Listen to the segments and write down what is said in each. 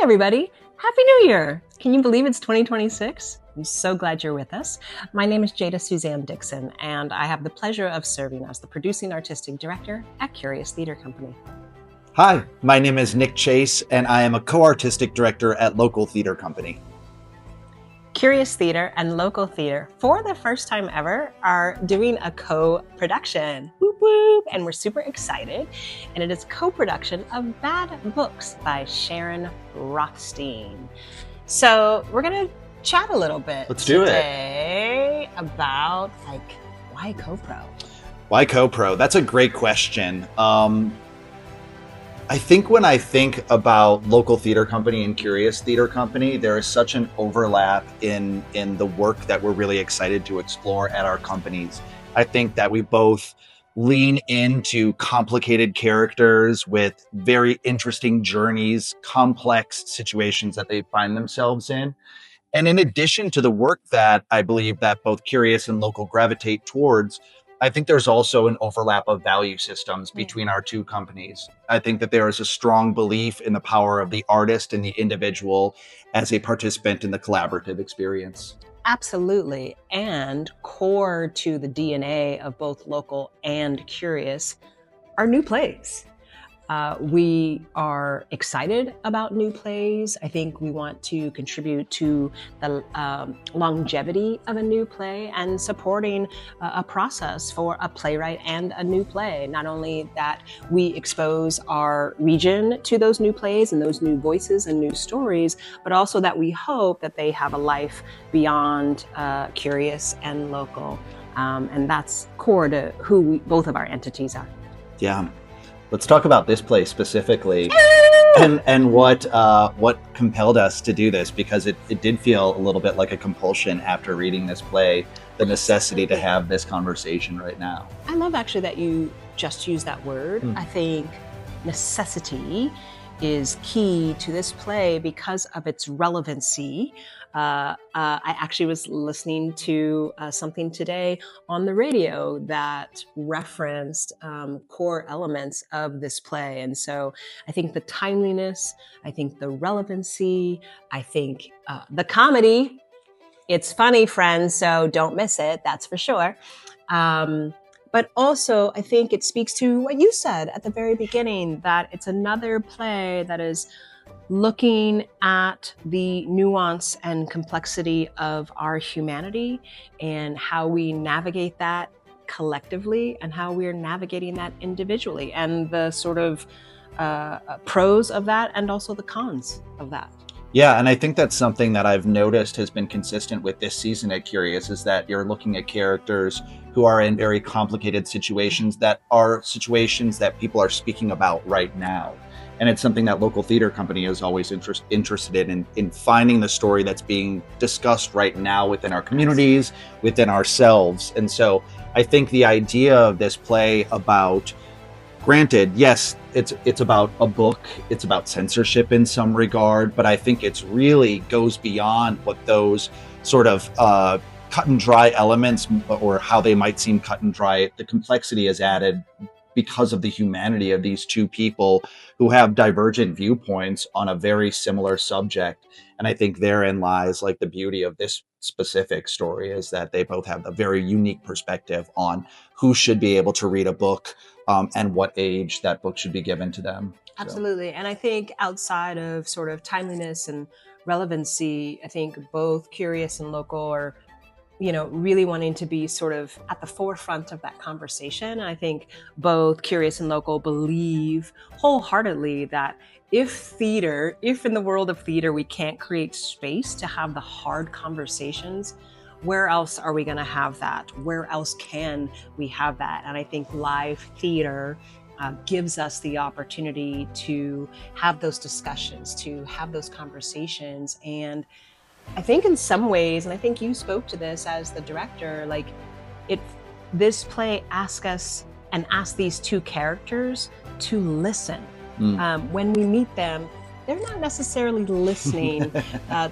Hi, everybody. Happy New Year. Can you believe it's 2026? I'm so glad you're with us. My name is Jada Suzanne Dixon, and I have the pleasure of serving as the producing artistic director at Curious Theater Company. Hi, my name is Nick Chase, and I am a co-artistic director at Local Theater Company. Curious Theater and Local Theater, for the first time ever, are doing a co-production. Whoop whoop! And we're super excited. And it is co-production of Bad Books by Sharon Rothstein. So we're gonna chat a little bit today about why co-pro? Why co-pro? That's a great question. I think when I think about Local Theater Company and Curious Theater Company, there is such an overlap in the work that we're really excited to explore at our companies. I think that we both lean into complicated characters with very interesting journeys, complex situations that they find themselves in. And in addition to the work that I believe that both Curious and Local gravitate towards, I think there's also an overlap of value systems between our two companies. I think that there is a strong belief in the power of the artist and the individual as a participant in the collaborative experience. Absolutely. And core to the DNA of both Local and Curious are new plays. We are excited about new plays. I think we want to contribute to the longevity of a new play and supporting a process for a playwright and a new play. Not only that we expose our region to those new plays and those new voices and new stories, but also that we hope that they have a life beyond Curious and Local. And that's core to who both of our entities are. Yeah. Let's talk about this play specifically and what compelled us to do this, because it did feel a little bit like a compulsion after reading this play, the necessity to have this conversation right now. I love actually that you just used that word. I think necessity is key to this play because of its relevancy. I actually was listening to something today on the radio that referenced core elements of this play. And so I think the timeliness, I think the relevancy, I think the comedy, it's funny, friends, so don't miss it, that's for sure. But also, I think it speaks to what you said at the very beginning, that it's another play that is looking at the nuance and complexity of our humanity and how we navigate that collectively and how we're navigating that individually, and the sort of pros of that and also the cons of that. Yeah, and I think that's something that I've noticed has been consistent with this season at Curious, is that you're looking at characters who are in very complicated situations that are situations that people are speaking about right now. And it's something that Local Theater Company is always interested in finding the story that's being discussed right now within our communities, within ourselves. And so I think the idea of this play about, granted, yes, it's about a book, it's about censorship in some regard, but I think it's really goes beyond what those sort of cut and dry elements, or how they might seem cut and dry. The complexity is added because of the humanity of these two people who have divergent viewpoints on a very similar subject. And I think therein lies like the beauty of this specific story, is that they both have a very unique perspective on who should be able to read a book, and what age that book should be given to them. Absolutely. So. And I think outside of sort of timeliness and relevancy, I think both Curious and Local are, really wanting to be sort of at the forefront of that conversation. And I think both Curious and Local believe wholeheartedly that if in the world of theater, we can't create space to have the hard conversations, where else are we going to have that? Where else can we have that? And I think live theater gives us the opportunity to have those discussions, to have those conversations. And I think in some ways, and I think you spoke to this as the director, this play asks these two characters to listen. When we meet them, they're not necessarily listening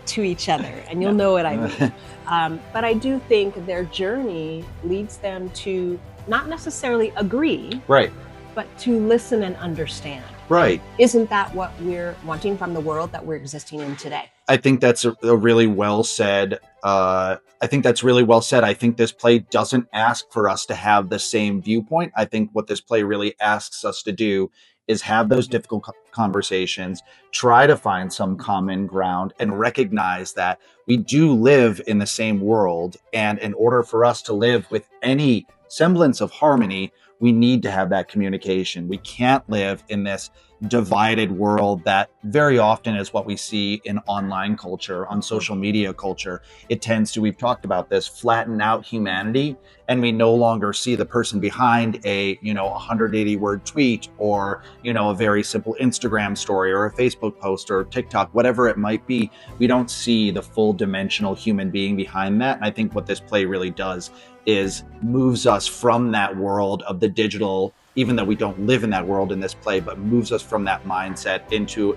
to each other, and you'll know what I mean. But I do think their journey leads them to not necessarily agree, right, but to listen and understand. Right. Isn't that what we're wanting from the world that we're existing in today? I think that's a really well said. I think that's really well said. I think this play doesn't ask for us to have the same viewpoint. I think what this play really asks us to do is have those difficult conversations, try to find some common ground, and recognize that we do live in the same world. And in order for us to live with any semblance of harmony, we need to have that communication. We can't live in this divided world that very often is what we see in online culture, on social media culture. It tends to, we've talked about this, flatten out humanity, and we no longer see the person behind a 180 word tweet, or a very simple Instagram story, or a Facebook post, or TikTok, whatever it might be. We don't see the full dimensional human being behind that. And I think what this play really does is moves us from that world of the digital, even though we don't live in that world in this play, but moves us from that mindset into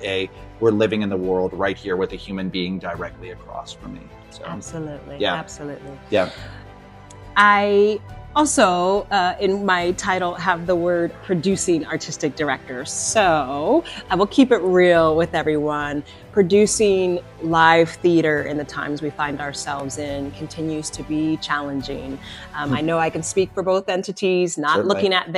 we're living in the world right here with a human being directly across from me. So absolutely. Yeah. Absolutely. Yeah. I also, in my title, have the word producing artistic director. So I will keep it real with everyone. Producing live theater in the times we find ourselves in continues to be challenging. I know I can speak for both entities, not Certainly. looking at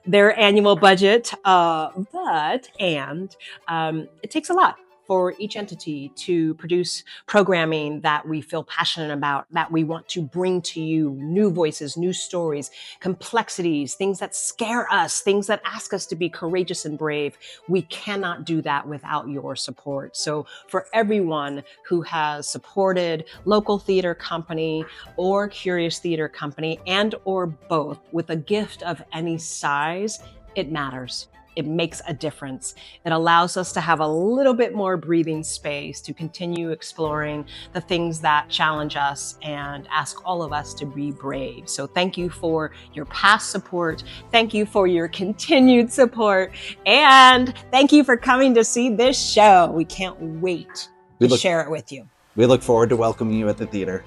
their annual budget, but it takes a lot for each entity to produce programming that we feel passionate about, that we want to bring to you, new voices, new stories, complexities, things that scare us, things that ask us to be courageous and brave. We cannot do that without your support. So for everyone who has supported local theater company or curious theater company, and or both, with a gift of any size, it matters. It makes a difference. It allows us to have a little bit more breathing space to continue exploring the things that challenge us and ask all of us to be brave. So thank you for your past support. Thank you for your continued support. And thank you for coming to see this show. We can't wait to share it with you. We look forward to welcoming you at the theater.